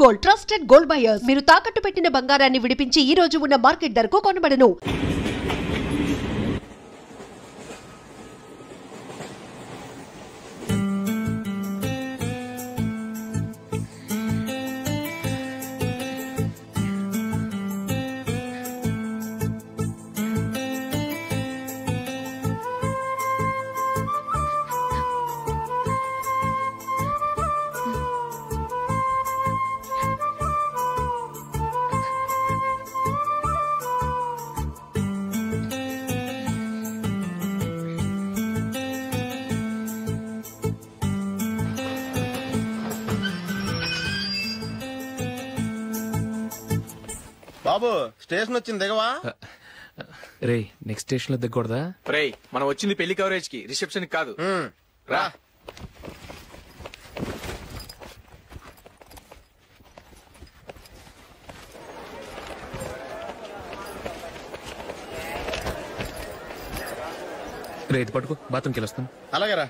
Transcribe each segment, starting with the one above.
Gold, trusted gold buyers. మీరు తాకట్టు పెట్టిన బంగారాన్ని విడిపించి ఈ రోజు ఉన్న మార్కెట్ ధరకు కొనబడను. బాబు స్టేషన్ వచ్చింది దిగవా? రే నెక్స్ట్ స్టేషన్ లో దిగకూడదా? రే మనం వచ్చింది పెళ్లి కవరేజ్ కి, రిసెప్షన్ కాదు. రా రే ఇది పట్టుకో, బాత్రూమ్కి వెళ్ళొస్తాను. అలాగే రా.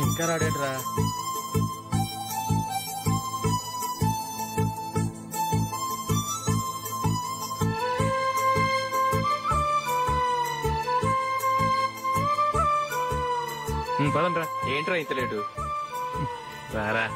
ఇంకా రాడేట్రా? పదండ్రా. ఏంట్రా ఇంత లేటు? రారా.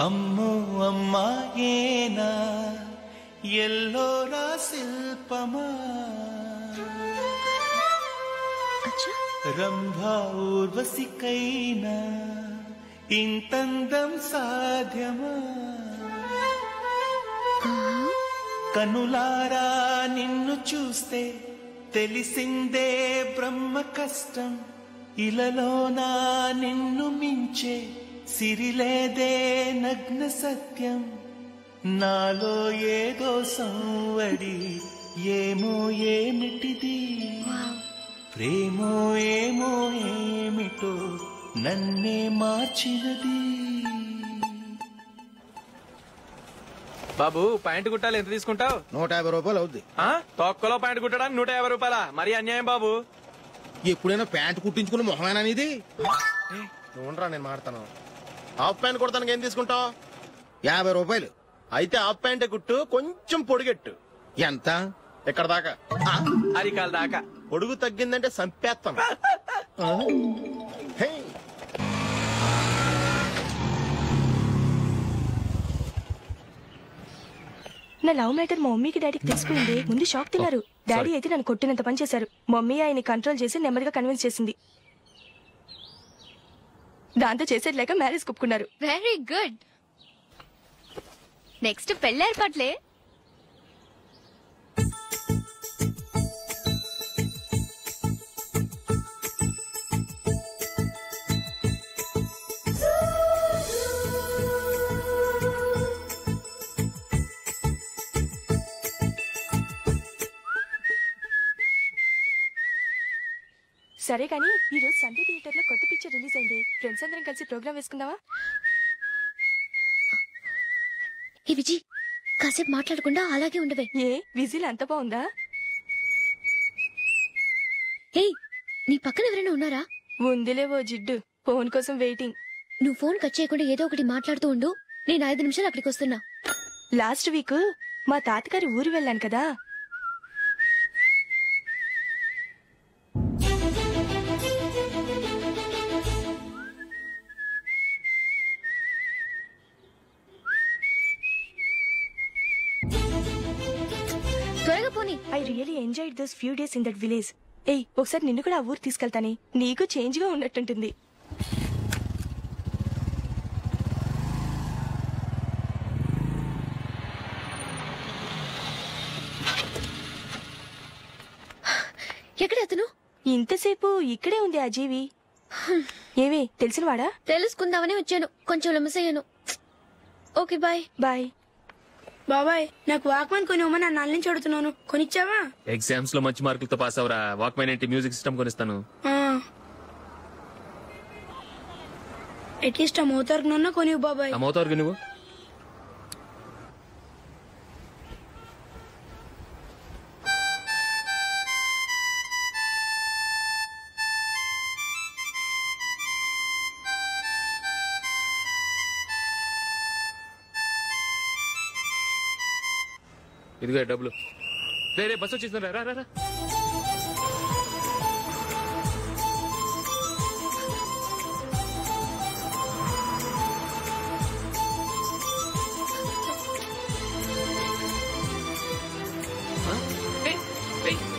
అమ్మో అమ్మాయేనా ఎల్లోరా శిల్పమా, రంభా ఊర్వశికైనా ఇంతందం సాధ్యమా, కనులారా నిన్ను చూస్తే తెలిసిందే బ్రహ్మ కష్టం, ఇలలోనా నిన్ను మించే సిరిలేదే నగ్న సత్యం, నాలో ఏదో సంవడి ఏమో ఏమిటిది, ప్రేమో ఏమో ఏమిటో నన్నే మార్చినది. బాబు ప్యాంటు కుట్టాలి, ఎంత తీసుకుంటావు? 150 రూపాయలు అవుద్ది. తొక్కలో ప్యాంటు కుట్టడానికి 150 రూపాయల? మరి అన్యాయం బాబు. ఎప్పుడైనా ప్యాంట్ కుట్టించుకుని మొహమేనా ఇది? నువ్వురా, నేను మాడతాను. హాఫ్ ప్యాంట్ కుడతానికి ఏం తీసుకుంటావు? 50 రూపాయలు. అయితే హాఫ్ ప్యాంటే కుట్టు, కొంచెం పొడిగెట్టు. ఎంత? ఇక్కడ దాకా, అరికాల దాకా. పొడుగు తగ్గిందంటే సంపేస్తాను. నా లవ్ మ్యాటర్ మా మమ్మీకి డాడీకి తెలిసిపోయింది. ముందు షాక్ తిన్నారు. డాడీ అయితే నన్ను కొట్టినంత పని చేశారు. మమ్మీ ఆయన్ని కంట్రోల్ చేసి నెమ్మదిగా కన్విన్స్ చేసింది. దాంతో చేసేది లేక మ్యారేజ్ ఒప్పుకున్నారు. Very good. నెక్స్ట్ పెళ్లి ఏర్పాట్లే. సరే కానీ ఈ రోజు సండే థియేటర్ లో కొత్త పిక్చర్ రిలీజ్ అయింది. ఫ్రెండ్స్ అందరం కలిసి ప్రోగ్రామ్ వేసుకుందామా? ఏ విజి, కాసేపు మాట్లాడకుండా అలాగే ఉండవే. ఏ విజిల్ అంత బాగుందా? హే, నీ పక్కన ఎవరైనా ఉన్నారా? ఉందిలేవో జిడ్డు, ఫోన్ కోసం వెయిటింగ్. నువ్వు ఫోన్ కట్ చేయకుండా ఏదో ఒకటి మాట్లాడుతూ ఉండు. నేను 5 నిమిషాలు అక్కడికి వస్తున్నా. లాస్ట్ వీక్ మా తాతగారి ఊరు వెళ్ళాను కదా, పోనీ. I really enjoyed this few days in that village. ఏయ్ ఒకసారి నిన్ను కూడా ఆ ఊరు తీసుకెళ్తానే, నీకు చేంజ్ గా ఉన్నట్టుంటుంది. ఎక్కడ అతను? ఇంతసేపు ఇక్కడే ఉంది ఆ జీవి. ఏవే తెలిసినవాడా? తెలుసుకుందామని వచ్చాను, కొంచెం లెమసయ్యాను. Okay bye. బాయ్. బాబాయ్ నాకు వాక్మన్ కొనివ్వమని నా నుంచి అడుగుతున్నాను, కొనిచ్చావా? ఎగ్జామ్స్ లో మంచి మార్కులతో పాస్ అవరా. వాక్మెన్ ఏంటి, మ్యూజిక్ సిస్టమ్ కొనిస్తాను. అట్లీస్ట్ ఆ మోతార్కు కొనివ్వు బాబాయ్. ఆ మోతారుగా నువ్వు ఇదిగో డబ్బులు. రే బస్ వచ్చేసిందా, రా రా రా.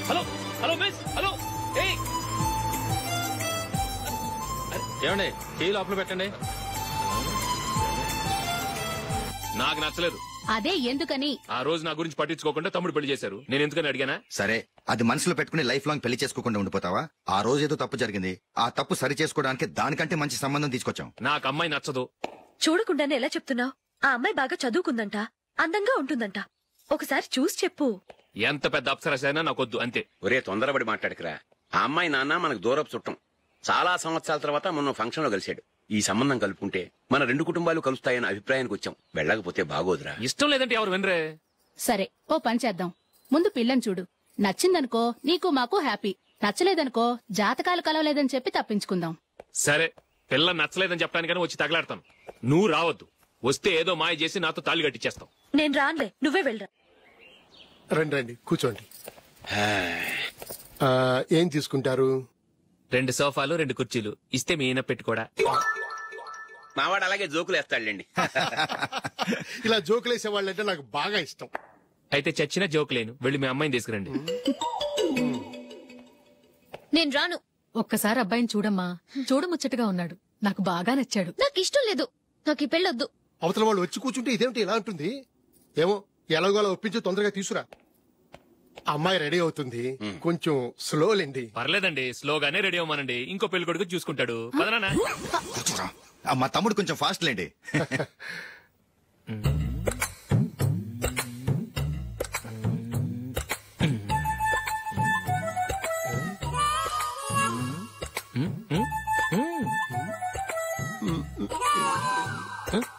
Hello hello miss, hello. ఏమండి టీ లోపల పెట్టండి. నాకు నచ్చలేదు. అదే ఎందుకని? ఆ రోజు నా గురించి పట్టించుకోకుండా తమ్ముడు పెళ్లి చేశారు. నేను ఎందుకని అడిగానా? సరే, అది మనసులో పెట్టుకుని లైఫ్ లాంగ్ పెళ్లి చేసుకోకుండా ఉండిపోతావా? ఆ రోజు ఏదో తప్పు జరిగింది, ఆ తప్పు సరి చేసుకోవడానికి దానికంటే మంచి సంబంధం తీసుకొచ్చాం. నాకు అమ్మాయి నచ్చదు. చూడకుండానే ఎలా చెప్తున్నావు? ఆ అమ్మాయి బాగా చదువుకుందంట, అందంగా ఉంటుందంట. ఒకసారి చూసి చెప్పు. ఎంత పెద్ద అప్సరసైనా నాకొద్దు, అంతే. ఒరే తొందరపడి మాట్లాడకురా. ఆ అమ్మాయి నాన్న మనకు దూరపు చుట్టం. చాలా సంవత్సరాల తర్వాత మొన్న ఫంక్షన్ లో కలిశాడు. ఈ సంబంధం కలుపుకుంటే మన రెండు కుటుంబాలు కలుస్తాయన్న అభిప్రాయానికి వచ్చాం. వెళ్ళకపోతే బాగోదురా. ఇష్టం లేదంటే ఎవరు వినరే. సరే ఓ పని చేద్దాం. ముందు పిల్లని చూడు, నచ్చిందనుకో నీకు మాకు హ్యాపీ, నచ్చలేదనుకో జాతకాలు కలవలేదని చెప్పి తప్పించుకుందాం. సరే, పిల్ల నచ్చలేదని చెప్పడానికని వచ్చి తగలాడతాను. నువ్వు రావద్దు. వస్తే ఏదో మాయ చేసి నాతో తాళి కట్టించేస్తావు. నేను రానులే, నువ్వే వెళ్ళరా. రండి రండి కూర్చోండి. ఏం తీసుకుంటారు? 2 సోఫాలు 2 కుర్చీలు ఇస్తే మీ ఈయన పెట్టుకోడా. మావాడు అలాగే జోకులు వేస్తాడులేండి. ఇలా జోకులేసే వాళ్ళంటే నాకు బాగా ఇష్టం. అయితే చచ్చిన జోక్ లేను. వెళ్ళి మీ అమ్మాయిని తీసుకురండి. నేను రాను. ఒక్కసారి అబ్బాయిని చూడమ్మా, చూడముచ్చటగా ఉన్నాడు, నాకు బాగా నచ్చాడు. నాకు ఇష్టం లేదు, నాకు ఈ పెళ్ళొద్దు. అవతల వాళ్ళు వచ్చి కూర్చుంటే ఇదేమిటి ఇలా ఉంటుంది? ఏమో ఎలాగోలా ఒప్పించి తొందరగా తీసుకురా. అమ్మాయి రెడీ అవుతుంది, కొంచెం స్లో లేండి. పర్లేదండి, స్లోగానే రెడీ అవ్వమనండి. ఇంకో పెళ్లి కొడుకు చూసుకుంటాడు. పదనా. మా తమ్ముడు కొంచెం ఫాస్ట్ లేండి.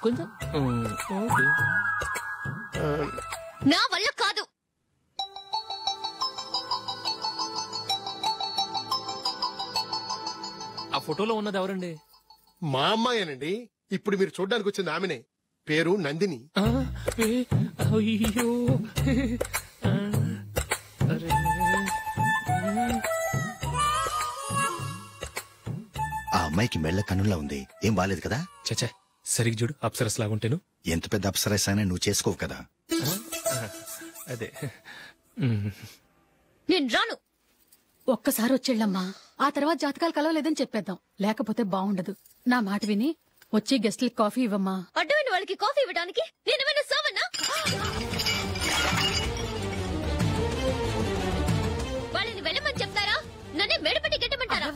కొంచెం నా వల్ల కాదు. ఆ ఫోటోలో ఉన్నది ఎవరండి? మా అమ్మాయేనండి. ఇప్పుడు మీరు చూడడానికి వచ్చింది ఆమెనే. పేరు నందిని. అయ్యో, ఆ అమ్మాయికి మెళ్ళ కన్నులా ఉంది, ఏం బాలేదు కదా? చచ్చా, సరిగ్గా చూడు, అప్సరస్ లాగుంటేను. ఎంత పెద్ద అప్సరస్ అయినా నువ్వు చేసుకోవు కదా. అదే. నేను రాను. ఒక్కసారి వచ్చేళ్ళమ్మా, ఆ తర్వాత జాతకాలు కలవలేదని చెప్పేద్దాం, లేకపోతే బాగుండదు. నా మాట విని వచ్చి గెస్ట్లకి కాఫీ ఇవ్వమ్మా. అడ్డమైన వాళ్ళకి కాఫీ ఇవ్వడానికి నేనేమైనా సావన్నా? వాళ్ళని వెళ్ళమని చెప్తారా, నన్నే మెడపట్టి గెట్టమంటారా?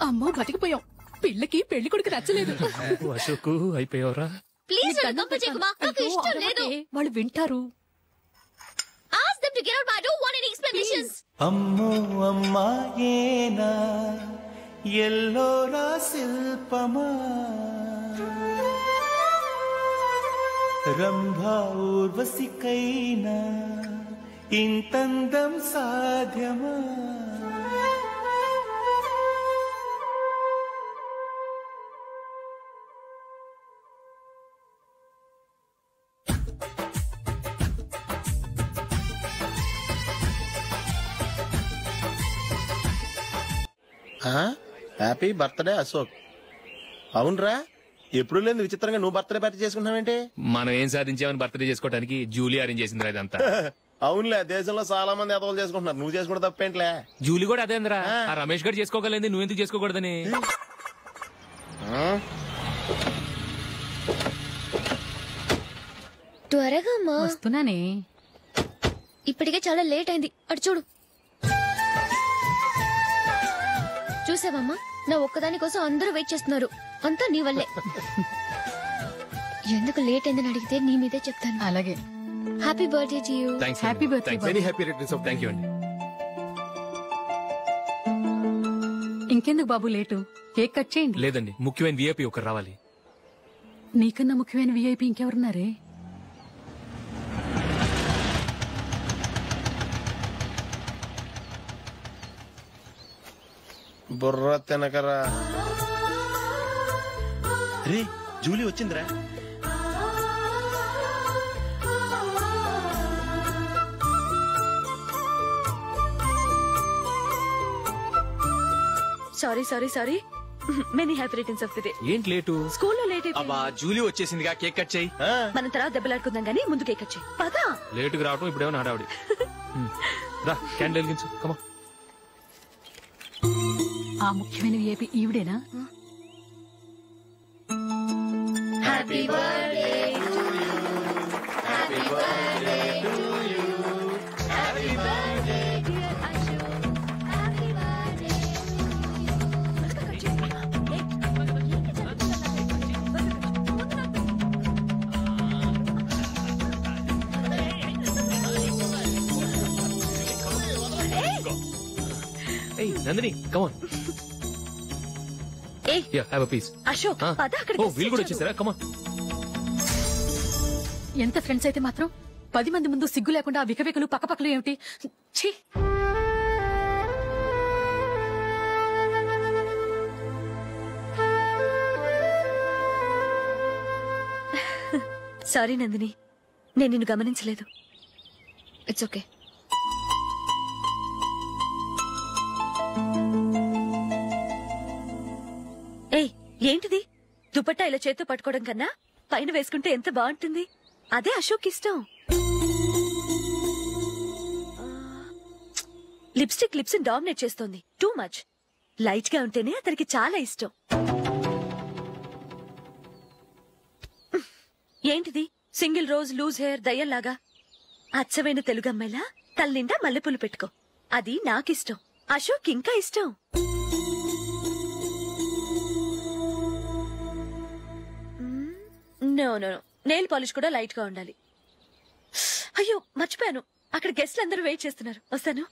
అమ్మో బతికిపోయాం, పిల్లకి పెళ్లి కొడుకు నచ్చలేదు. అశోకు అయిపోయావరా. ప్లీజ్ నాకు ఇష్టం లేదు. వాళ్ళు వింటారు. Ask them to get out. I don't want any explanations. అమ్మో అమ్మాయేనా ఎల్లోరా శిల్పమా రంభా ఊర్వశికైనా ఇంతందం సాధ్యమా? Happy birthday Ashok. అవునరా, ఎప్పుడు లేదు విచిత్రంగా నువ్వు బర్త్డే పార్టీ చేసుకుంటున్నావేంటి? మనం ఏం సాధించామని బర్త్డే చేసుకోవడానికి జూలీ అరేంజ్ చేసిందిరా ఇదంతా. అవునులే, దేశంలో చాలా మంది ఎదవలు చేసుకుంటున్నారు, నువ్వు చేసుకుంటే తప్పేంట్లే. జూలీ కూడా అదేంద్రా, ఆ రమేష్ గారు చేసుకోగలేదు, నువ్వెందుకు చేసుకోకూడదని. త్వరగా అమ్మా. వస్తున్నానే. ఇప్పటికే చాలా లేట్ అయింది, అటు చూడు. చూసావమ్మా, నా ఒక్కదాని కోసం అందరూ వెయిట్ చేస్తున్నారు. అంతా నీ వల్లే. ఎందుకు లేట్ అయిందని అడిగితే నీ మీదే చెప్తాను. అలాగే. Happy birthday to you. Happy birthday. Very happy returns of. Thank you అండి. ఇంకెందుకు బాబు లేటు, కేక్ కట్ చేయండి. లేదండి, ముఖ్యమైన విఐపి ఒకరు రావాలి. నీకన్నా ముఖ్యమైన విఐపి ఇంకెవరున్నారే? బుర్ర తినకరా. రే, జూలీ వచ్చిందిరా. Sorry sorry sorry, many happy returns of the day. ఏంటి లేటు? స్కూల్లో లేట్ అయిపోయింది. అబ్బా, జూలీ వచ్చేసిందిగా, కేక్ కట్ చేయి. మనం తర్వాత దెబ్బలాడుకుందాం గానీ ముందు కేక్ కట్ చేయి. పదా. లేటుగా రావటం ఇప్పుడేమో హడావుడి. రా, క్యాండిల్ వెలిగించు. కమా. ఆ ముఖ్యమైన విఐపి ఈవిడేనా? Happy birthday to you. Happy birthday to you. Happy birthday dear Ashu. Happy birthday. Hey, Nandini, come on. Hey. Yeah, have a piece. Ashok, పద అక్కడికి. Oh, వీళ్ళు కూడా వచ్చేసారా? Come on. ఎంత ఫ్రెండ్స్ అయితే మాత్రం 10 మంది ముందు సిగ్గు లేకుండా వికవికలు పక్కపక్కలు ఏమిటి? ఛీ. సారీ నందిని, నేను నిన్ను గమనించలేదు. It's okay. ఏయ్, ఏంటిది? దుపట్టా ఇలా చేత్తో పట్టుకోవడం కన్నా పైన వేసుకుంటే ఎంత బాగుంటుంది. అదే అశోక్ ఇష్టం. లిప్స్టిక్ లిప్స్ డామినేట్ చేస్తోంది. Too much. లైట్ గా ఉంటేనే అతనికి చాలా ఇష్టం. ఏంటిది? సింగిల్ రోజ్ లూజ్ హెయిర్ దయ్యంలాగా. అచ్చమైన తెలుగు అమ్మాయిలా తల్లిండా మల్లెపూలు పెట్టుకో. అది నాకిష్టం. అశోక్ ఇంకా ఇష్టం. No no no, nail polish కూడా లైట్ గా ఉండాలి. అయ్యో మర్చిపోయాను, అక్కడ గెస్ట్లు అందరూ వెయిట్ చేస్తున్నారు. వస్తాను.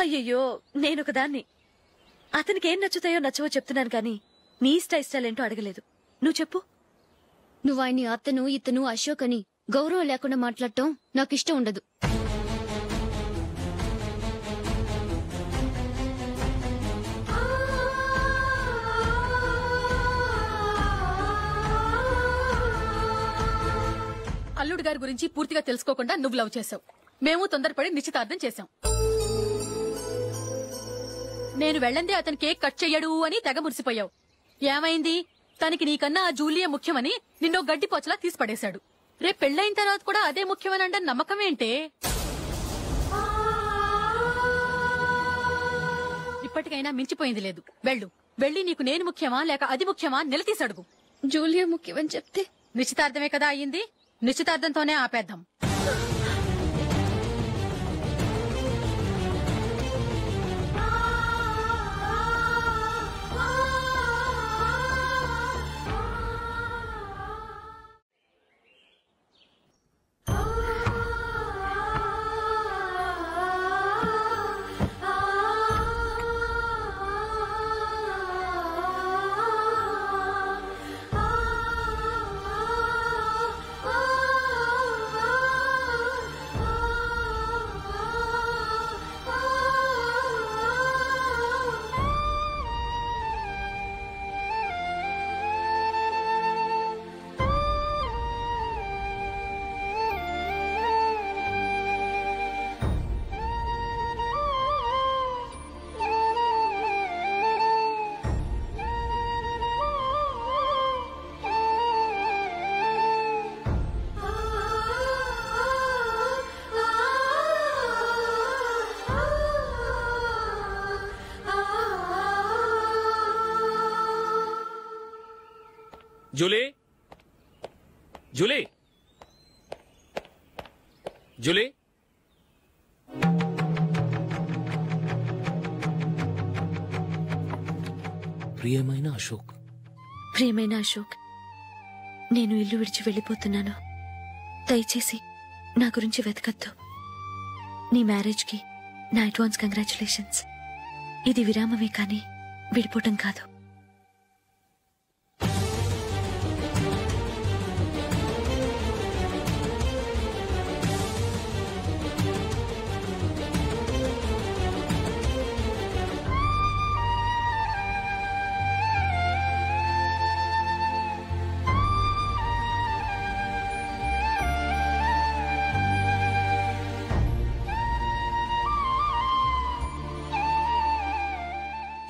అయ్యయ్యో, నేనొక దాన్ని. అతనికి ఏం నచ్చుతాయో నచ్చవో చెప్తున్నాను కానీ నీ ఇష్టాలేంటో అడగలేదు. నువ్వు చెప్పు. నువ్వు ఆయన్ని అతను ఇతను అశోక్ అని గౌరవం లేకుండా మాట్లాడటం నాకు ఇష్టం ఉండదు. అల్లుడు గారి గురించి పూర్తిగా తెలుసుకోకుండా నువ్వు లవ్ చేసావు. మేము తొందరపడి నిశ్చితార్థం చేశాం. నేను వెళ్ళందే అతను కేక్ కట్ చెయ్యడు అని తెగ మురిసిపోయావు. ఏమైంది? తనకి నీకన్నా ఆ జూలియే ముఖ్యమని నిన్నో గడ్డి పోచలా తీసి పడేశాడు. రేపు పెళ్ళైన తర్వాత కూడా అదే ముఖ్యమని అంటే నమ్మకం ఏంటే? ఇప్పటికైనా మించిపోయింది లేదు. వెళ్ళు. వెళ్ళి నీకు నేను ముఖ్యమా లేక అది ముఖ్యమా నిలదీసి అడుగు. జూలియా ముఖ్యమని చెప్తే నిశ్చితార్థమే కదా అయ్యింది. నిశ్చితార్థంతోనే ఆపేద్దాం. జూలీ జూలీ జూలీ ప్రియమైన అశోక్, ప్రియమైన అశోక్, నేను ఇల్లు విడిచి వెళ్ళిపోతున్నాను. దయచేసి నా గురించి వెతకద్దు. నీ మ్యారేజ్కి నా అడ్వాన్స్ కంగ్రాచులేషన్స్. ఇది విరామమే కానీ విడిపోవటం కాదు.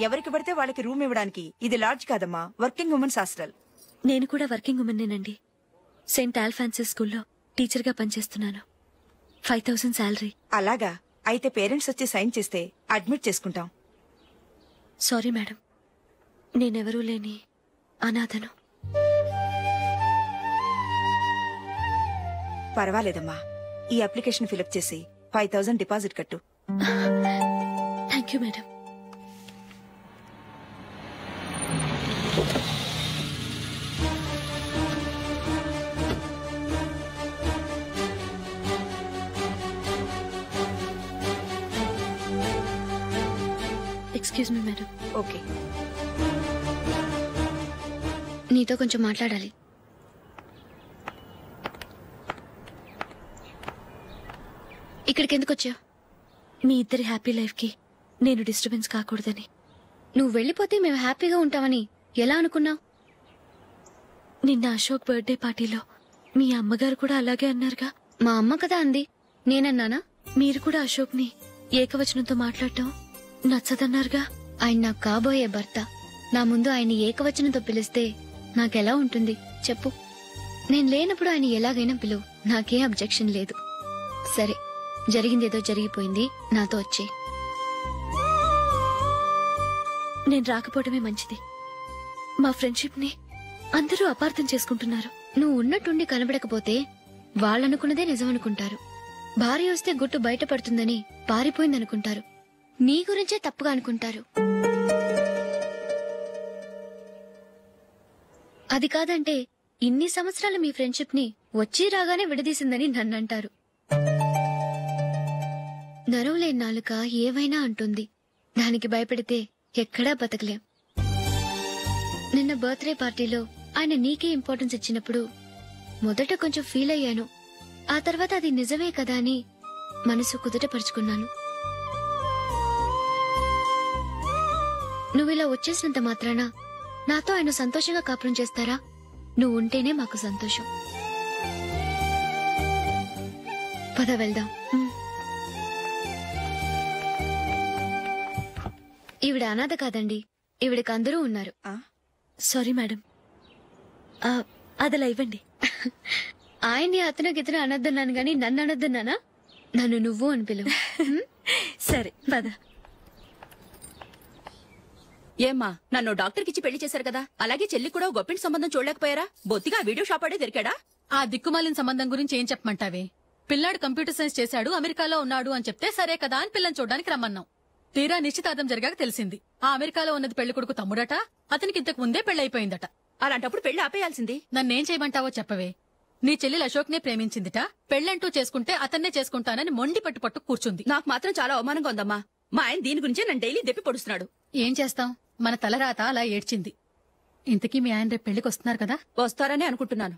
ఎవరికి పడితే వాళ్ళకి రూమ్ ఇవ్వడానికి ఇది లాడ్జ్ కాదమ్మా, వర్కింగ్ ఉమెన్స్ హాస్టల్. నేను కూడా వర్కింగ్ ఉమెన్నేనండి. సెయింట్ ఆల్ఫాన్సెస్ స్కూల్లో టీచర్గా పనిచేస్తున్నాను. 5000 శాలరీ. అలాగా? అయితే పేరెంట్స్ వచ్చి సైన్ చేస్తే అడ్మిట్ చేసుకుంటాం. సారీ మేడం, నేనెవరూ లేని అనాథను. పర్వాలేదమ్మా, ఈ అప్లికేషన్ ఫిలప్ చేసి 5000 డిపాజిట్ కట్టు. Thank you madam. Excuse me madam. Okay. నీతో కొంచెం మాట్లాడాలి. ఇక్కడికి ఎందుకు వచ్చావు? మీ ఇద్దరి హ్యాపీ లైఫ్కి నేను డిస్టర్బెన్స్ కాకూడదని. నువ్వు వెళ్ళిపోతే మేము హ్యాపీగా ఉంటామని ఎలా అనుకున్నావు? నిన్న అశోక్ బర్త్డే పార్టీలో మీ అమ్మగారు కూడా అలాగే అన్నారుగా. మా అమ్మ కదా అంది, నేనన్నానా? మీరు కూడా అశోక్ని ఏకవచనంతో మాట్లాడటం నచ్చదన్నారుగా. ఆయన నాకు కాబోయే భర్త. నా ముందు ఆయన్ని ఏకవచనంతో పిలిస్తే నాకెలా ఉంటుంది చెప్పు? నేను లేనప్పుడు ఆయన ఎలాగైనా పిలువు, నాకే అబ్జెక్షన్ లేదు. సరే, జరిగిందేదో జరిగిపోయింది, నాతో వచ్చే. నేను రాకపోవడమే మంచిది. మా ఫ్రెండ్షిప్ ని అందరూ అపార్థం చేసుకుంటున్నారు. నువ్వు ఉన్నట్టుండి కనబడకపోతే వాళ్ళనుకున్నదే నిజమనుకుంటారు. భార్య వస్తే గుట్టు బయటపడుతుందని పారిపోయిందనుకుంటారు. నీ గురించే తప్పుగా అనుకుంటారు. అది కాదంటే ఇన్ని సంవత్సరాలు మీ ఫ్రెండ్షిప్ ని వచ్చి రాగానే విడదీసిందని నన్నంటారు. నరవలేని నాలుక ఏవైనా అంటుంది. దానికి భయపడితే ఎక్కడా బతకలేం. నిన్న బర్త్డే పార్టీలో ఆయన నీకే ఇంపార్టెన్స్ ఇచ్చినప్పుడు మొదట కొంచెం ఫీల్ అయ్యాను. ఆ తర్వాత అది నిజమే కదా అని మనసు కుదుటపరుచుకున్నాను. నువ్విలా వచ్చేసినంత మాత్రాన నాతో ఆయన సంతోషంగా కాపురం చేస్తారా? నువ్వు ఉంటేనే మాకు సంతోషం. పద వెళ్దాం. ఈవిడ అనాథ కాదండి, ఈవిడకి అందరూ ఉన్నారు. సారీ మేడం, అదలా ఇవ్వండి. ఆయన్ని అతను గితను అనొద్దన్నాను గాని నన్ను అనొద్దన్నానా? నన్ను నువ్వు అని పిలువు. సరే పద. ఏమ్మా, నన్ను డాక్టర్కిచ్చి పెళ్లి చేశారు కదా, అలాగే చెల్లి కూడా గొప్పింటి సంబంధం చూడలేకపోయారా? బొత్తిగా వీడియో షాప్ ఆడే దొరికాడా? ఆ దిక్కుమాలిన సంబంధం గురించి ఏం చెప్పమంటావే? పిల్లాడు కంప్యూటర్ సైన్స్ చేశాడు, అమెరికాలో ఉన్నాడు అని చెప్తే సరే కదా అని పిల్లని చూడడానికి రమ్మన్నాం. తీరా నిశ్చితార్థం జరిగాక తెలిసింది ఆ అమెరికాలో ఉన్నది పెళ్లి కొడుకు తమ్ముడట, అతనికి ఇంతకు ముందే పెళ్లయిపోయిందట. అలాంటప్పుడు పెళ్లి ఆపేయాల్సింది. నన్నేం చేయమంటావో చెప్పవే. నీ చెల్లెలు అశోక్ నే ప్రేమించిందిట, పెళ్లంటూ చేసుకుంటే అతన్నే చేసుకుంటానని మొండి పట్టు కూర్చుంది. నాకు మాత్రం చాలా అవమానంగా ఉందమ్మా. మా ఆయన దీని గురించే నన్ను డైలీ దెప్పి పొడుస్తున్నాడు. ఏం చేస్తాం, మన తలరాత అలా ఏడ్చింది. ఇంతకీ మీ ఆయన రేపు పెళ్లికి వస్తున్నారు కదా? వస్తారని అనుకుంటున్నాను.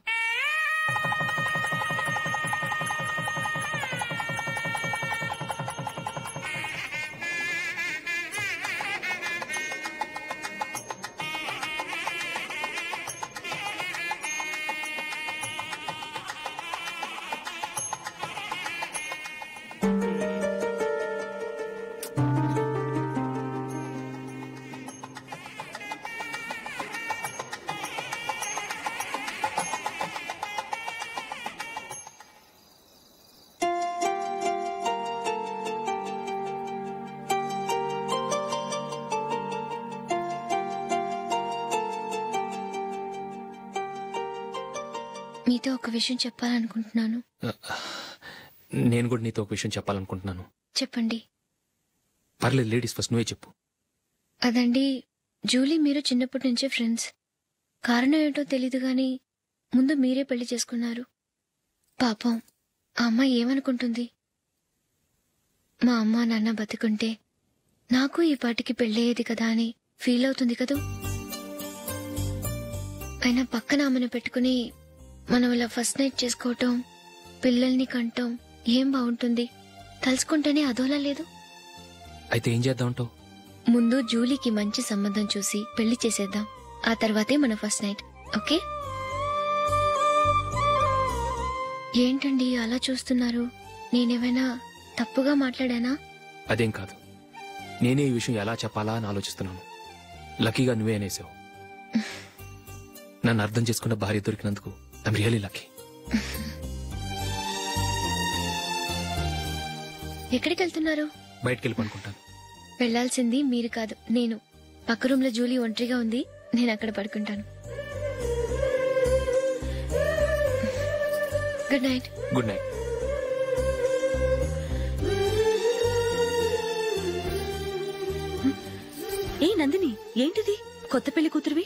మీతో ఒక విషయం చెప్పాలనుకుంటున్నాను. నేను కూడా నీతో ఒక విషయం చెప్పాలనుకుంటున్నాను. చెప్పండి. పర్లేదు, లేడీస్ ఫస్ట్, నువ్వే చెప్పు. అదండి, జూలీ మీరు చిన్నప్పటి నుంచే ఫ్రెండ్స్. కారణం ఏంటో తెలీదు గాని ముందు మీరే పెళ్లి చేసుకున్నారు. పాపం ఆ అమ్మాయి ఏమనుకుంటుంది? మా అమ్మ నాన్న బతుకుంటే నాకు ఈ పాటికి పెళ్ళయ్యేది కదా అని ఫీల్ అవుతుంది కదూ. అయినా పక్కన ఆమెను పెట్టుకుని మనం ఇలా ఫస్ట్ నైట్ చేసుకోవటం, పిల్లల్ని కంటాం ఏం బాగుంటుంది? తలుచుకుంటేనే అదోలా లేదు. అయితే ఏం చేద్దామంటావు? ముందు జూలీకి మంచి సంబంధం చూసి పెళ్లి చేసేద్దాం. ఆ తర్వాతే మన ఫస్ట్ నైట్. ఓకే? ఏంటండి అలా చూస్తున్నారు? నేనేమైనా తప్పుగా మాట్లాడానా? అదేం కాదు, నేనే ఈ విషయం ఎలా చెప్పాలా అని ఆలోచిస్తున్నాను. లక్కీగా నువ్వే అనేసావు. నన్ను అర్థం చేసుకున్న భార్య దొరికినందుకు ఐమ్ రియలీ లక్కీ. ఎక్కడికి వెళ్తున్నారు? బయటికి వెళ్ళి పడుకుంటాను. వెళ్లాల్సింది మీరు కాదు, నేను. పక్క రూమ్ లో జూలీ ఒంటరిగా ఉంది, నేను అక్కడ పడుకుంటాను. Good night. Good night. ఏ నందిని, ఏంటిది? కొత్త పెళ్లి కూతురువి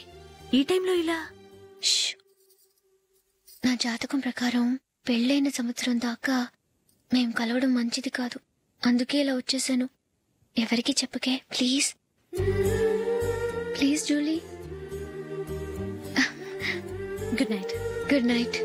ఈ టైంలో ఇలా? నా జాతకం ప్రకారం పెళ్ళైన సంవత్సరం దాకా మేం కలవడం మంచిది కాదు. అందుకే ఇలా వచ్చేసాను. ఎవరికి చెప్పకే please. Please Julie. Good night. Good night.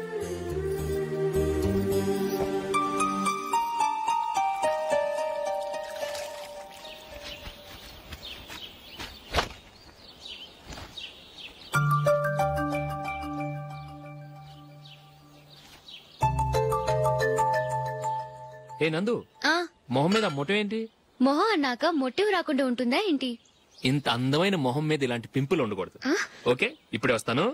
ఏ నందు, మొహం మీద మొట్టం ఏంటి? మొహం అన్నాక మొటివ్ రాకుండా ఉంటుందా ఏంటి? ఇంత అందమైన మొహం మీద ఇలాంటి పింపుల్ ఉండకూడదు. ఓకే, ఇప్పుడే వస్తాను.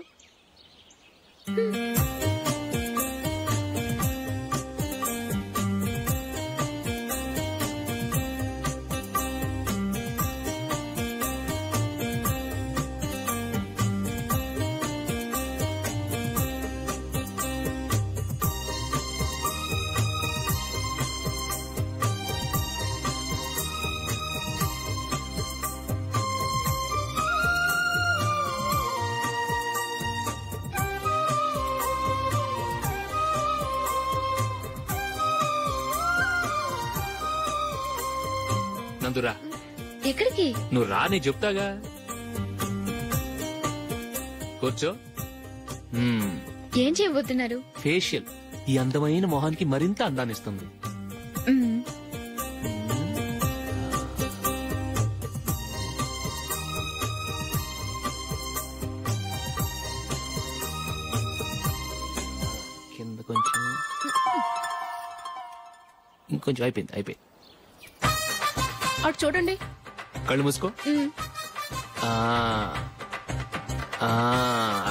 నందురా. ఎక్కడికి? నువ్వు రా, నీ చెప్తాగా. కూర్చో. ఏం చేయబోతున్నారు? ఫేషియల్ ఈ అందమైన మొహానికి మరింత అందాన్నిస్తుంది. కింద కొంచెం, ఇంకొంచెం. అయిపోయింది. అటు చూడండి. కళ్ళు మూసుకో.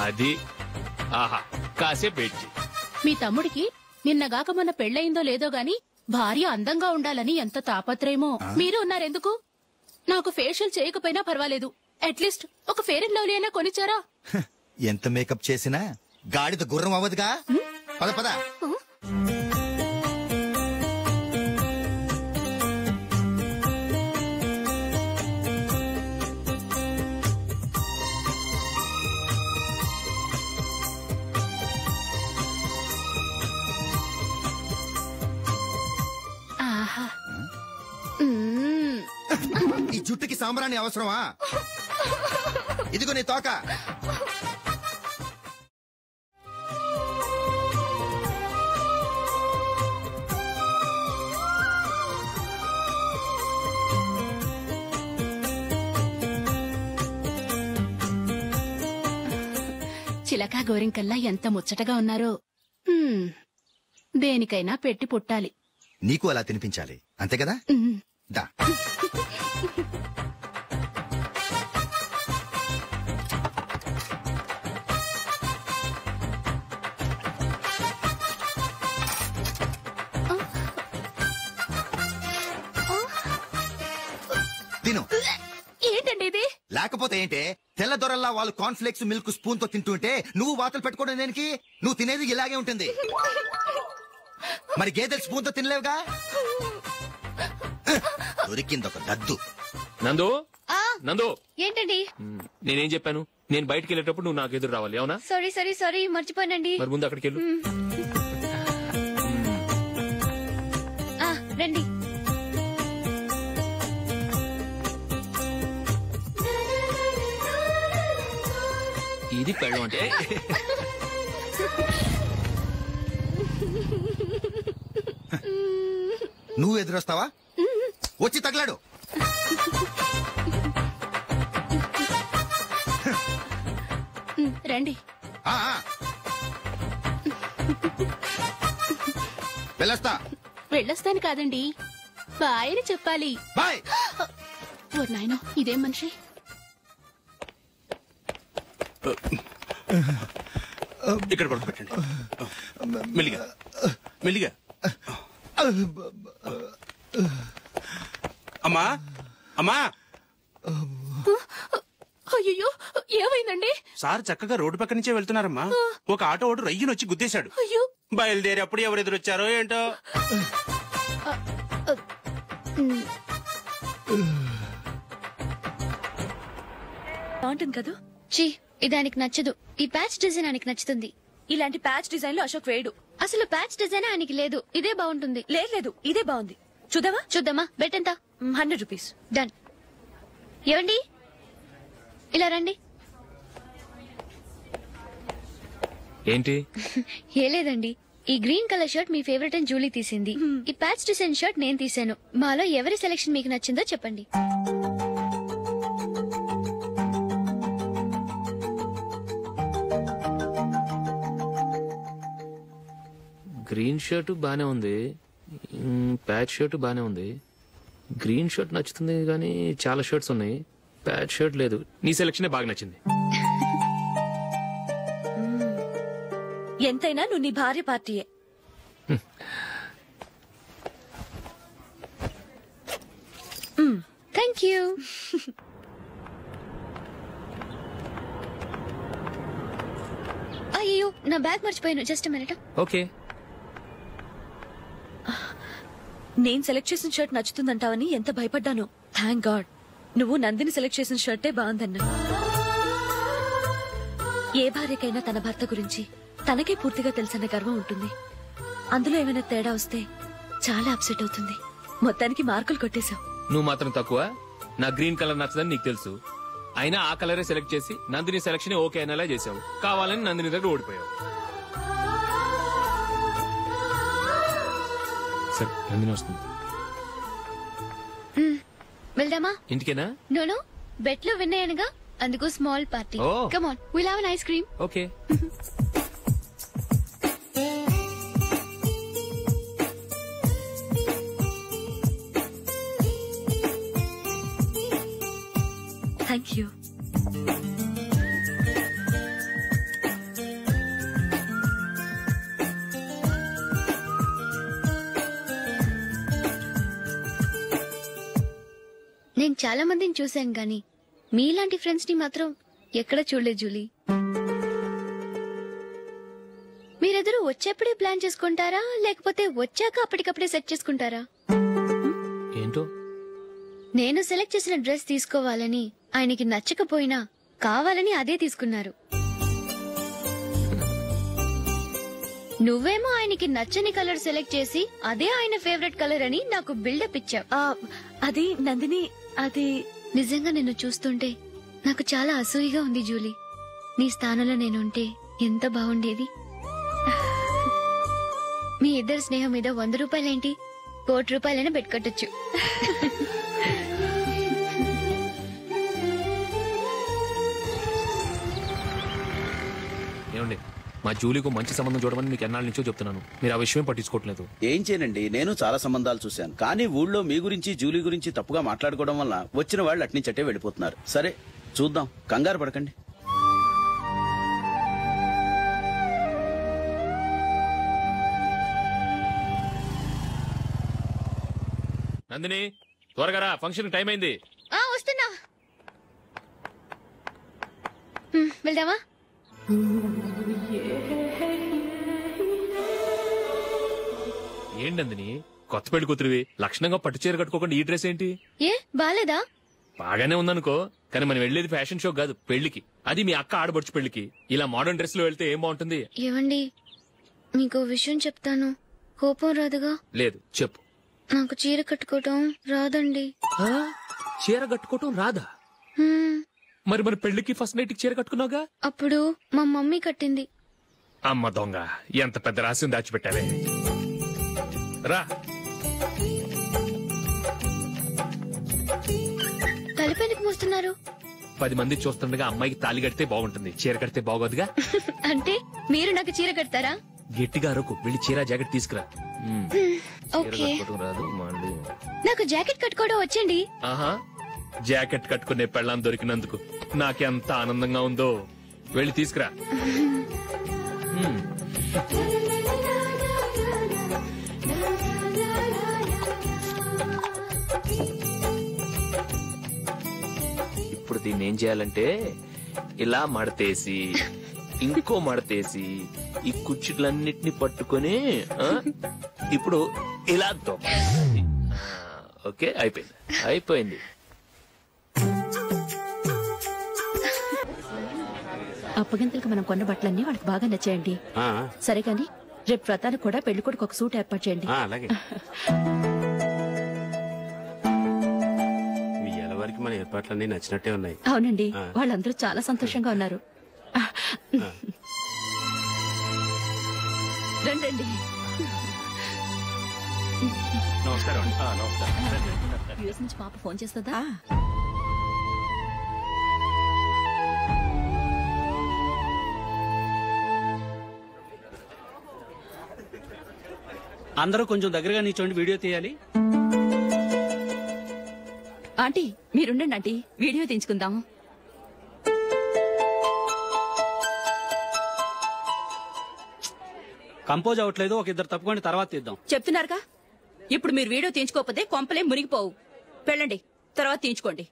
అది. ఆహా, కాసేపు వెయిట్ చేయి. మీ తమ్ముడికి నిన్నగాక మొన్న పెళ్ళయిందో లేదో గాని భార్య అందంగా ఉండాలని ఎంత తాపత్రయమో. మీరు ఉన్నారెందుకు? నాకు ఫేషియల్ చేయకపోయినా పర్వాలేదు, అట్లీస్ట్ ఒక ఫేర్ అండ్ లవ్లీ అయినా కొనిచ్చారా? ఎంత మేకప్ చేసినా గాడిద గుర్రం అవ్వదుగా. పద పద. ఈ జుట్టుకి సాంబ్రాణి అవసరమా? ఇదిగో నీ తోక. చిలకా గోరింకల్లా ఎంత ముచ్చటగా ఉన్నారో. దేనికైనా పెట్టి పుట్టాలి. నీకు అలా తినిపించాలి, అంతే కదా? దా. తిను. ఏంటండి ఇది? లేకపోతే ఏంటే, తెల్లదొరల్లా వాళ్ళు కాన్ఫ్లెక్స్ మిల్క్ స్పూన్ తో తింటుంటే నువ్వు వాతలు పెట్టుకోవడం దేనికి? నువ్వు తినేది ఇలాగే ఉంటుంది. మరి గేదెలు స్పూన్ తో తినలేవుగా. దొరికింది ఒక దద్దు. నందు నందు ఏంటండి? నేనేం చెప్పాను? నేను బయటికి వెళ్ళేటప్పుడు నువ్వు నాకు ఎదురు రావాలి, అవునా? సారీ మర్చిపోయానండి. మరి ముందు అక్కడికి వెళ్ళు. రండి. ఇది పెళ్ళం అంటే. నువ్వు ఎదురొస్తావా? వచ్చి తగలాడు. రండి. వెళ్ళొస్తాను కాదండి, బాయ్ అని చెప్పాలి. బాయ్. ఓ నాయనో, ఇదేం మనిషి. ఇక్కడ పడుకోబెట్టండి. మెల్లిగా మెల్లిగా. అమ్మా అమ్మా. అయ్యో, ఏమైందండి? సార్ చక్కగా రోడ్డు పక్క నుంచే వెళ్తున్నారమ్మా. ఒక ఆటో ఓడు రయ్యనొచ్చి గుద్దేశాడు. బయలుదేరి అప్పుడు ఎవరు ఎదురొచ్చారో ఏంటో. బాగుంటుంది కదా. చీ, ఇదానికి నచ్చదు. ఈ ప్యాచ్ డిజైన్ ఆయనకి నచ్చుతుంది. ఇలాంటి ప్యాచ్ డిజైన్ లో అశోక్ వేడు. అసలు ప్యాచ్ డిజైన్ ఆయనకి లేదు. ఇదే బాగుంటుంది. లేదు, ఇదే బాగుంది. చూద్దామా? బెట్ ఎంత? 100 రూపీస్. డన్. ఏవండి, ఇలా రండి. ఏంటి? ఏ లేదండి, ఈ గ్రీన్ కలర్ షర్ట్ మీ ఫేవరెట్ అని జూలీ తీసింది. ఈ ప్యాచ్ డిజైన్ షర్ట్ నేను తీసాను. మాలో ఎవరి సెలెక్షన్ మీకు నచ్చిందో చెప్పండి. గ్రీన్ షర్ట్ బానే ఉంది, ప్యాచ్ షర్ట్ బానే ఉంది. గ్రీన్ షర్ట్ నచ్చుతుంది కానీ చాలా షర్ట్స్ ఉన్నాయి, ప్యాచ్ షర్ట్ లేదు. నీ సెలెక్షన్ బాగా నచ్చింది. ఎంతైనా నువ్వు నీ భార్య పార్టీయే. Thank you. అయ్యో, నా బ్యాగ్ మర్చిపోయాను. Just minute. ఓకే. నేను సెలెక్ట్ చేసిన షర్ట్ నచ్చుతుందంటావని ఎంత భయపడ్డాను. థ్యాంక్ గాడ్ నువ్వు నందిని సెలెక్ట్ చేసిన షర్టే బాగుందన్నా. ఏ భార్యకైనా తన భర్త గురించి తనకే పూర్తిగా తెలుసన్న గర్వం ఉంటుంది. అందులో ఏమైనా తేడా వస్తే చాలా అప్సెట్ అవుతుంది. మొత్తానికి మార్కులు కొట్టేశావు. నువ్వు మాత్రం తక్కువ. నా గ్రీన్ కలర్ నచ్చదని నీకు తెలుసు, అయినా ఆ కలరే సెలెక్ట్ చేసి నందిని సెలెక్షన్ ఓకే అనేలా చేసావు. కావాలని నందిని దగ్గర ఓడిపోయావు. సరే, నందిని వస్తుంది. వెళ్దామా? ఇంటికేనా? నోను, బెట్ లో విన్ అయ్యానుగా, అందుకు small party. Come on, will have an ice cream. Okay. Thank you. నేను చాలా మందిని చూశాను గాని మీలాంటి ఫ్రెండ్స్ ని మాత్రం ఎక్కడ చూడలేదు జూలీ. మీరెదరూ వచ్చేప్పుడే ప్లాన్ చేసుకుంటారా, లేకపోతే వచ్చాక అప్పటికప్పుడే సెట్ చేసుకుంటారా? ఏంటో, నేను సెలెక్ట్ చేసిన డ్రెస్ తీసుకోవాలని ఆయనకి నచ్చకపోయినా కావాలని అదే తీసుకున్నారు. నువ్వేమో ఆయనకి నచ్చని కలర్ సెలెక్ట్ చేసి అదే ఆయన ఫేవరెట్ కలర్ అని నాకు బిల్డప్ ఇచ్చావు. అది నందిని, అది నిజంగా నిన్ను చూస్తుంటే నాకు చాలా అసూయగా ఉంది జూలీ. నీ స్థానంలో నేనుంటే ఎంత బాగుండేది. మీ ఇద్దరు స్నేహం మీద 100 రూపాయలేంటి, 1 కోటి రూపాయలైనా పెట్టుకట్టొచ్చు. ఏమండి, మా జూలీకు మంచి సంబంధం చూడమని మీకు ఎన్నాళ్ళ నుంచో చెప్తున్నాను, మీరు ఆ విషయం పట్టించుకోవట్లేదు. ఏం చేయనండి, నేను చాలా సంబంధాలు చూశాను, కానీ ఊళ్ళో మీ గురించి జూలీ గురించి తప్పుగా మాట్లాడుకోవడం వల్ల వచ్చిన వాళ్ళు అట్నుంచటే వెళ్ళిపోతున్నారు. సరే చూద్దాం, కంగారు పడకండి. నందిని, త్వరగా రా, ఫంక్షన్ టైం అయింది. వస్తున్నా. వెళ్దామా? ఏంటందని కొత్త పెళ్లి కూతురివి లక్షణంగా పట్టు చీర కట్టుకోకుండా ఈ డ్రెస్ ఏంటి? ఏ బాలేదా? బాగానే ఉందనుకో, కానీ మనం వెళ్ళేది ఫ్యాషన్ షో కాదు, పెళ్లికి. అది మీ అక్క ఆడబడుచు పెళ్లికి. ఇలా మోడర్న్ డ్రెస్ లో వెళ్తే ఏం బాగుంటుంది? ఏవండి, మీకు విషయం చెప్తాను, కోపం రాదుగా? లేదు, చెప్పు. నాకు చీర కట్టుకోవటం రాదండి. చీర కట్టుకోవటం రాదా? మరి మన పెళ్లికి ఫస్ట్ నైట్ చీర కట్టుకున్నావుగా? అప్పుడు మా మమ్మీ కట్టింది. అమ్మ దొంగ, ఎంత పెద్ద రహస్యం దాచిపెట్టావే. రా. తలపెందుకు మోస్తున్నారు? 10 మంది చూస్తుండగా అమ్మాయికి తాళి కడితే బాగుంటుంది, చీర కడితే బాగోదుగా. అంటే మీరు నాకు చీర కడతారా? గట్టిగా అరకు, వెళ్ళి చీర జాకెట్ తీసుకురా. ఓకే. రాదు మళ్ళీ. నాకు జాకెట్ కట్టుకోవడం వచ్చండి. ఆహా, జాకెట్ కట్టుకునే పెళ్ళాం దొరికినందుకు నాకెంత ఆనందంగా ఉందో. వెళ్ళి తీసుకురా. ఇప్పుడు దీన్ని ఏం చేయాలంటే ఇలా మడతేసి ఇంకో మడతేసి ఈ కుర్చీలన్నిటిని పట్టుకొని ఇప్పుడు ఇలా దొక్కాలి. ఓకే, అయిపోయింది. అప్పగింతలకు మనం కొన్న బట్టలన్నీ వాళ్ళకి బాగా నచ్చాయండి. సరే కాని రేపు వ్రతానికి కూడా పెళ్లి కొడుకు ఒక సూట్ ఏర్పాటు చేయండి. అలాగే. వరకు మన ఏర్పాట్లన్నీ నచ్చినట్టే ఉన్నాయి. అవునండి, వాళ్ళందరూ చాలా సంతోషంగా ఉన్నారు. రండి. నమస్కారం. యూఎస్ నుంచి పాప ఫోన్ చేస్తుందా? అందరూ కొంచెం దగ్గరగా నిల్చోండి, వీడియో తీయాలి. ఆంటీ మీరుండండి ఆంటీ, వీడియో తీయించుకుందాం. కంపోజ్ అవ్వట్లేదు, ఒక ఇద్దరు తప్పుకొని తర్వాత తీద్దాం. చెప్తున్నారుగా, ఇప్పుడు మీరు వీడియో తీయించుకోకపోతే కొంపలే మునిగిపోవు. వెళ్ళండి, తర్వాత తీయించుకోండి.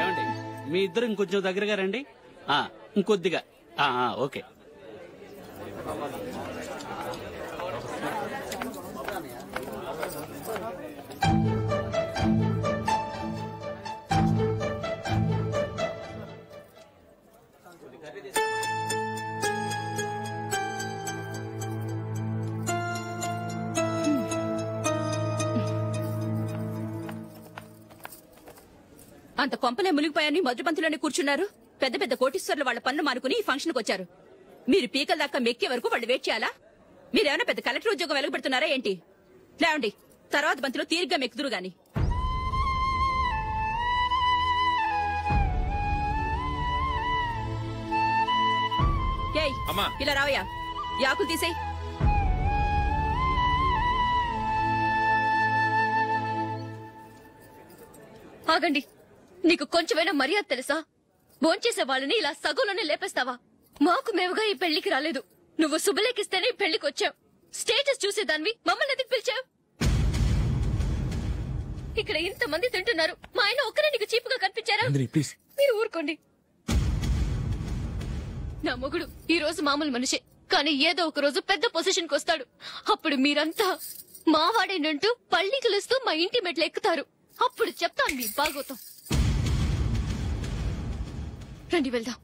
ఏమండి, మీ ఇద్దరు ఇంకొంచెం దగ్గరగా రండి. ఇంకొద్దిగా. ఓకే. అంత కొంపలే మునిగిపోయాని మొదటి పంతిలోనే కూర్చున్నారు. పెద్ద పెద్ద కోటీశ్వర్లు వాళ్ళ పన్ను మానుకుని ఈ ఫంక్షన్కి వచ్చారు. మీరు పీకల దాకా మెక్కే వరకు వాళ్ళు వెయిట్ చేయాలా? మీరేమైనా పెద్ద కలెక్టర్ ఉద్యోగం వెలగబెడుతున్నారా ఏంటి? లేవండి, తర్వాత బంతిలో తీరిగ్గా మెక్కుదురు గాని. ఏయ్, ఇలా రావయ్యా, యాకులు తీసేయ్. ఆగండి, నీకు కొంచెమైనా మర్యాద తెలుసా? భోంచేసే వాళ్ళని ఇలా సగంలోనే లేపేస్తావా? మాకు మేముగా ఈ పెళ్లికి రాలేదు. నువ్వు శుభలేఖిస్తేనే ఈ పెళ్లికి వచ్చావు. స్టేటస్ చూసేదానివి మమ్మల్ని ఎందుకు పిలిచావు? ఇక్కడ ఇంతమంది తింటున్నారు, మా ఆయన ఒక్కరే నీకు చీపుగా కనిపించారా? మీరు ఊరుకోండి. నా మొగుడు ఈ రోజు మామూలు మనిషే, కానీ ఏదో ఒక రోజు పెద్ద పొజిషన్ కు వస్తాడు. అప్పుడు మీరంతా మావాడేనంటూ పళ్ళి కలుస్తూ మా ఇంటి మెట్లు ఎక్కుతారు. అప్పుడు చెప్తాను మీ బాగోతాం. రండి వెళ్దాం.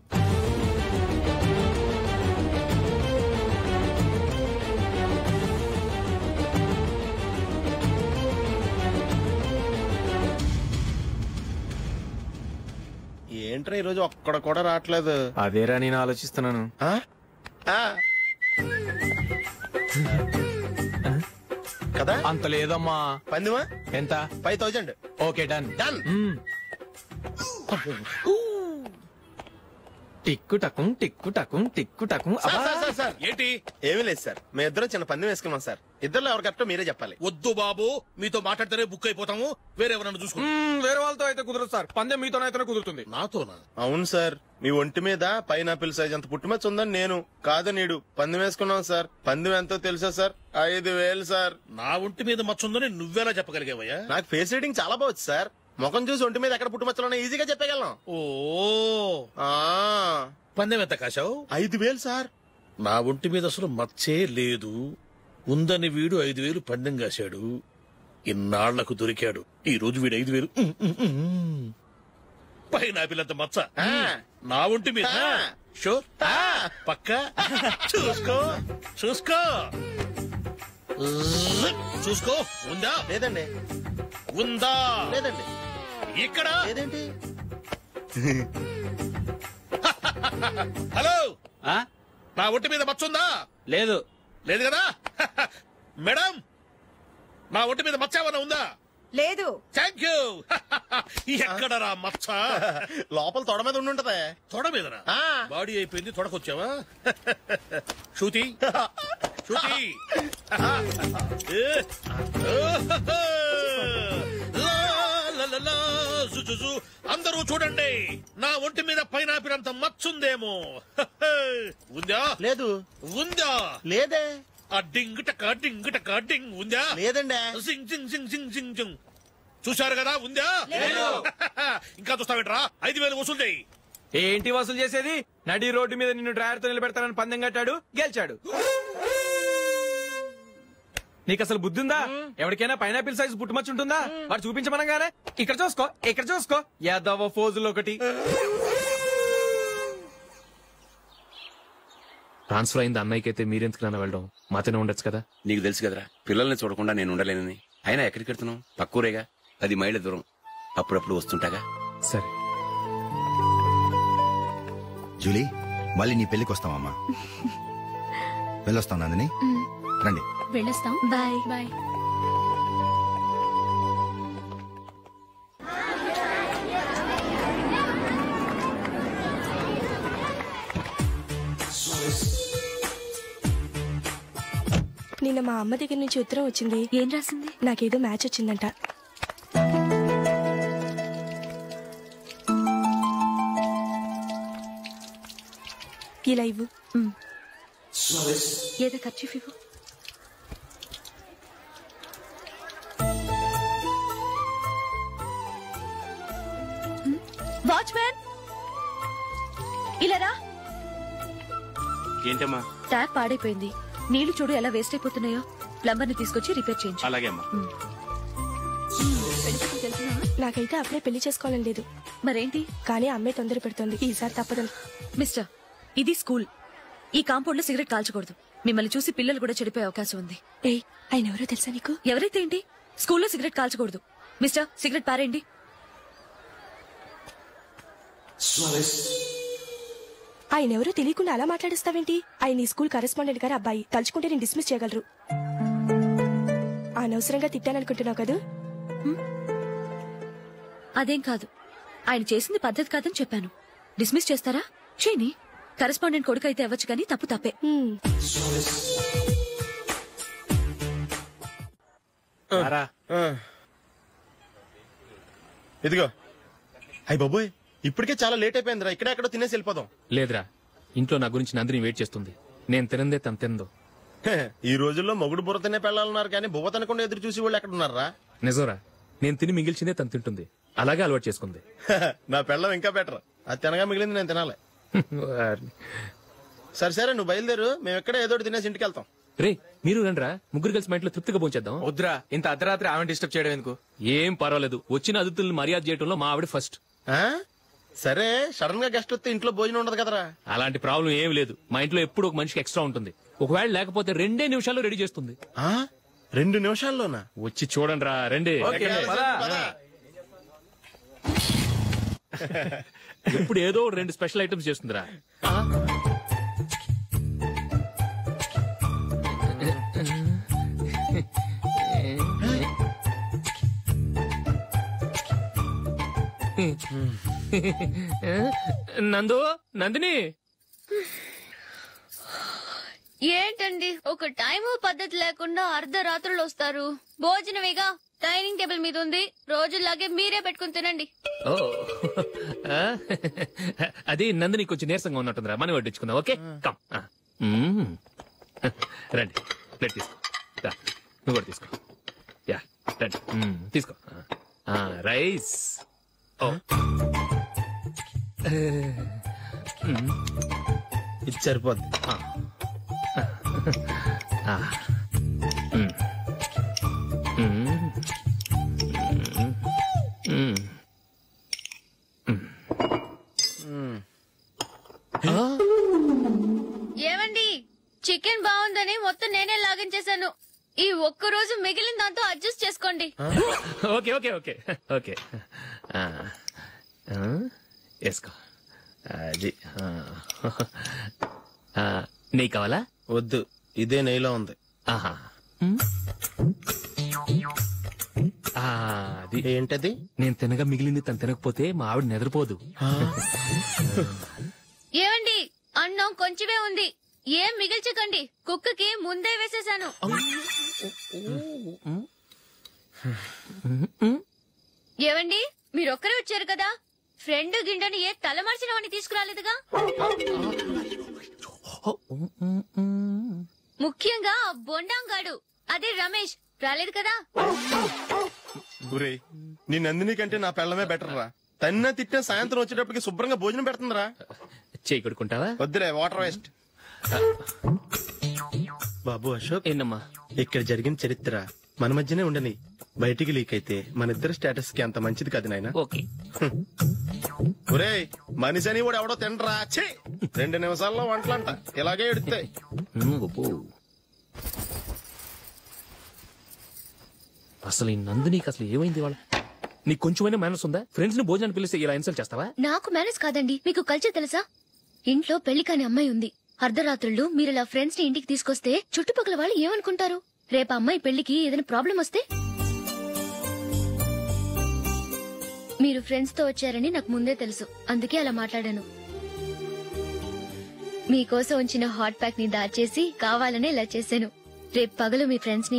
ఏంట్రా ఈరోజు ఒక్కడ కూడా రావట్లేదు? అదేరా నేను ఆలోచిస్తున్నాను. కదా అంత లేదమ్మా. పందిమా ఎంత? 5000. Okay, done. టిక్కు టకుం టిక్కు టకుం టిక్కు టకుం. సార్ ఏంటి? ఏమీ లేదు సార్, మీ ఇద్దరం చిన్న పందెం వేసుకున్నాం సార్. ఇద్దరు ఎవరు కరెక్టో మీరే చెప్పాలి. వద్దు బాబు, మీతో మాట్లాడితేనే బుక్ అయిపోతాము. వేరే ఎవరన్నా చూసుకో. వేరే వాళ్ళతో అయితే కుదరదు సార్, పందెం మీతోనైతేనే కుదురుతుంది. నాతోనా? అవును సార్, మీ ఒంటి మీద పైనాపిల్ సైజ్ అంత పుట్టుమచ్చ ఉందని నేను కాదు నీడు పందెం వేసుకున్నాం సార్. పందెం ఎంతో తెలుసా సార్? 5,000 సార్. నా ఒంటి మీద మచ్చ ఉందని నువ్వెలా చెప్పగలిగావయ్యా? నాకు ఫేస్ రీడింగ్ చాలా బాగుంది సార్. ముఖం చూసి ఒంటి మీద ఎక్కడ పుట్టుమచ్చలో ఈజీగా చెప్పగలను. ఓ పందెం ఎంత కాశావు? 5,000 సార్. నా ఒంటి మీద అసలు మచ్చే లేదు. ఉందని వీడు 5,000 పందెం కాశాడు. ఇన్నాళ్లకు దొరికాడు. ఈ రోజు వీడు 5,000 పైనాపిలంత మచ్చ నా ఒంటి మీద. షూర్ పక్క చూసుకో చూసుకో చూసుకో. ఉందా? లేదండి. ఉందా? లేదండి. ఇక్కడ లేదేంటి? హలో, నా ఒంటి మీద మచ్చ ఉందా? లేదు. లేదు కదా? మేడం, నా ఒంటి మీద మచ్చ ఏమైనా ఉందా? లేదు. Thank you. ఎక్కడరా మచ్చ? లోపల తొడ మీద ఉండుంటదే. తొడ మీదనా? బాడీ అయిపోయింది, తొడకొచ్చావా? శృతి శృతి. అందరూ చూడండి, నా ఒంటి మీద పైనాపిల్ అంత మచ్చుందేమో. ఉందా? లేదు. ఉందా? లేదే. ఆ డింగ్ టక డింగ్ టక డింగ్ ఉందా? లేదండి. సింగ్ సింగ్ సింగ్ సింగ్ సింగ్ సింగ్. చూశారు కదా? ఉందా? ఇంకా చూస్తావేంట్రా? 5,000 వసూలు చేయి. ఏంటి వసూలు చేసేది? నడి రోడ్డు మీద నిన్ను డ్రైవర్ తో నిలబెడతానని పందెం కట్టాడు, గెలిచాడు. నీకు అసలు బుద్ధి ఉందా? ఎవరికైనా పైనాపిల్ సైజ్ పుట్టుమచ్చు ఉంటుందా? వాడు చూపించమనగానే ఇక్కడ చూసుకో ఇక్కడ చూసుకో యాదవ ఫోజులు ఒకటి. ట్రాన్స్ఫర్ అయింది అన్నయ్యకైతే మీరెందుకు నాన్న వెళ్ళడం? మాతోనే ఉండొచ్చు కదా. నీకు తెలుసు కదరా, పిల్లల్ని చూడకుండా నేను ఉండలేనని. అయినా ఎక్కడికి వెళ్తున్నావు? పక్కూరేగా, 10 మైళ్ళ దూరం. అప్పుడప్పుడు వస్తుంటాగా. సరే జూలీ, మళ్ళీ నీ పెళ్లికి వస్తామమ్మా. వెళ్ళొస్తాం నందిని, రండి. వెళ్ళొస్తాం. Bye bye. నిన్న మా అమ్మ దగ్గర నుంచి ఉత్తరం వచ్చింది. ఏం రాసింది? నాకేదో మ్యాచ్ వచ్చిందంట. ఇలా ఇవ్వు. ఏదో ఖర్చు ఇవ్వు. వాచ్మ్యాన్, ఇలా రా. ఏంటమ్మా? ట్యాప్ పాడైపోయింది. నీళ్లు చూడు ఎలా వేస్ట్ అయిపోతున్నాయో. ప్లంబర్ ని తీసుకొచ్చి రిపేర్ చేయించు. అలాగే అమ్మా. నాకైతే అప్పుడే పెళ్లి చేసుకోవాలని లేదు. మరేంటి? కానీ అమ్మే తొందర పెడుతోంది. ఈసారి తప్పదని. మిస్టర్, ఇది స్కూల్. ఈ కాంపౌండ్ లో సిగరెట్ కాల్చకూడదు. మిమ్మల్ని చూసి పిల్లలు కూడా చెడిపోయే అవకాశం ఉంది. ఆయన ఎవరో తెలుసా నీకు? ఎవరైతే ఏంటి? స్కూల్లో సిగరెట్ కాల్చకూడదు. మిస్టర్, సిగరెట్ పారేయండి. ఆయన ఎవరో తెలియకుండా అలా మాట్లాడిస్తావేంటి? ఆయన ఈ స్కూల్ కరెస్పాండెంట్ గారు అబ్బాయి. తలుచుకుంటే నేను డిస్మిస్ చేయగలరు. అనవసరంగా తిట్టాననుకుంటున్నావు కదా? అదేం కాదు. ఆయన చేసింది పద్ధతి కాదని చెప్పాను. డిస్మిస్ చేస్తారా? చేయని. కరెస్పాండెంట్ కొడుకు అయితే అవ్వచ్చు కానీ తప్పు తప్పే. ఇదిగో. అయ్య బాబోయ్, ఇప్పటికే చాలా లేట్ అయిపోయిందిరా. ఇక్కడెక్కడో తినేసి వెళ్ళిపోదాం. లేదురా, ఇంట్లో నా గురించి నందిని వెయిట్ చేస్తుంది. నేను తినందే తను తిందో. ఈ రోజుల్లో మొగుడు బుర్ర తినే పెళ్ళాలన్నారు కానీ బువ్వ తినకుండా ఎదురు చూసి వాళ్ళు ఎక్కడ ఉన్నారా? నిజంరా, నేను తిని మిగిల్చిందే తను తింటుంది. అలాగే అలవాటు చేసుకుంది. నా పెళ్ళం ఇంకా బెటర్. అది తినగా మిగిలింది నేను తినాలి. సరే సరే, నువ్వు బయలుదేరు. మేము ఎక్కడ ఏదో తినేసి ఇంటికి వెళ్తాం. రే, మీరు రండిరా, ముగ్గురు కలిసి మా ఇంట్లో తృప్తిగా పోంచేద్దాం. వద్దురా, ఇంత అర్ధరాత్రి ఆమె డిస్టర్బ్ చేయడం ఎందుకు? ఏం పర్వాలేదు, వచ్చిన అతిథులను మర్యాద చేయడంలో మా ఆవిడ ఫస్ట్. సరే, సడన్ గా గెస్ట్ వస్తే ఇంట్లో భోజనం ఉండదు కదరా? అలాంటి ప్రాబ్లం ఏం లేదు. మా ఇంట్లో ఎప్పుడు ఒక మనిషికి ఎక్స్ట్రా ఉంటుంది. ఒకవేళ లేకపోతే 2 నిమిషాల్లో రెడీ చేస్తుంది. 2 నిమిషాల్లోనా? వచ్చి చూడండి రా, రండి. ఎప్పుడు ఏదో 2 స్పెషల్ ఐటమ్స్ చేస్తుందిరా. నందిని ఏంటండి ఒక టైం పద్ధతి లేకుండా అర్ధరాత్రులు వస్తారు? భోజనమేగా డైనింగ్ టేబుల్ మీద ఉంది, రోజుల్లాగే మీరే పెట్టుకుని తినండి. ఓ అది నందిని కొంచెం నీరసంగా ఉన్నట్టుందిరా, మనం వడ్డించుకుందాం. Okay come. రండి ప్లేట్ తీసుకో, నువ్వు కూడా తీసుకో. యా రండి తీసుకో. రైస్ ఇది సరిపోద్ది. ఏమండి, చికెన్ బాగుందని మొత్తం నేనే లాగించేశాను. ఈ ఒక్కరోజు మిగిలిన దాంతో అడ్జస్ట్ చేసుకోండి. ఓకే ఓకే ఓకే ఓకే వేసుకో. అది నెయ్యి కావాలా? వద్దు, ఇదే నెయ్యిలో ఉంది. ఆహా అది ఏంటది? నేను తినగా మిగిలింది తను తినకపోతే మా ఆవిడ నిద్రపోదు. ఏమండి, అన్నం కొంచెమే ఉంది, ఏం మిగిల్చకండి. కుక్కకి ముందే వేసేశాను. ఏవండి, మీరొక్కరే వచ్చారు కదా, ఫ్రెండ్ గిండెని ఏ తలమర్చిన వాడిని తీసుకురాలేదుగా? ముఖ్యంగా బొండాంగాడు అదే రమేష్ రాలేదు కదా? ఊరే, నీ నందిని కంటే నా పెళ్ళమే బెటర్ రా. తన్న తిట్టిన సాయంత్రం వచ్చేటప్పటికి శుభ్రంగా భోజనం పెడుతుందిరా. చేయి కొడుకుంటావా? వద్దులే, వాటర్ వేస్ట్. బాబు అశోక్, ఏంటమ్మా ఇక్కడ జరిగిన చరిత్ర మన మధ్యనే ఉండని, బయటికి లీక్ అయితే మన ఇద్దరు స్టేటస్ కి అంత మంచిది కాదు నాయన. ఓకే. ఒరే, మనిషి అని కూడా ఎవడో తినరా. 2 నిమిషాల్లో వంటలంట ఇలాగే ఎడుతాయి. అసలు ఈ నందినికి అసలు ఏమైంది? వాళ్ళ నీకు కొంచెమైనా మేనర్స్ ఉందా? ఫ్రెండ్స్ ని భోజనాన్ని పిలిస్తే ఇలా ఇన్సల్ట్ చేస్తావా? నాకు మేనేజ్ కాదండి, మీకు కల్చర్ తెలుసా? ఇంట్లో పెళ్లి కాని అమ్మాయి ఉంది. అర్ధరాత్రుళ్ళు మీరు ఇలా ఫ్రెండ్స్ ని ఇంటికి తీసుకొస్తే చుట్టుపక్కల వాళ్ళు ఏమనుకుంటారు? రేపు అమ్మాయి పెళ్లికి ఏదైనా ప్రాబ్లం వస్తే? మీరు ఫ్రెండ్స్ తో వచ్చారని నాకు ముందే తెలుసు, అందుకే అలా మాట్లాడాను. మీకోసం ఉంచిన హాట్ ప్యాక్ ని దాచేసి కావాలనే ఇలా చేశాను. రేపు పగలు మీ ఫ్రెండ్స్ ని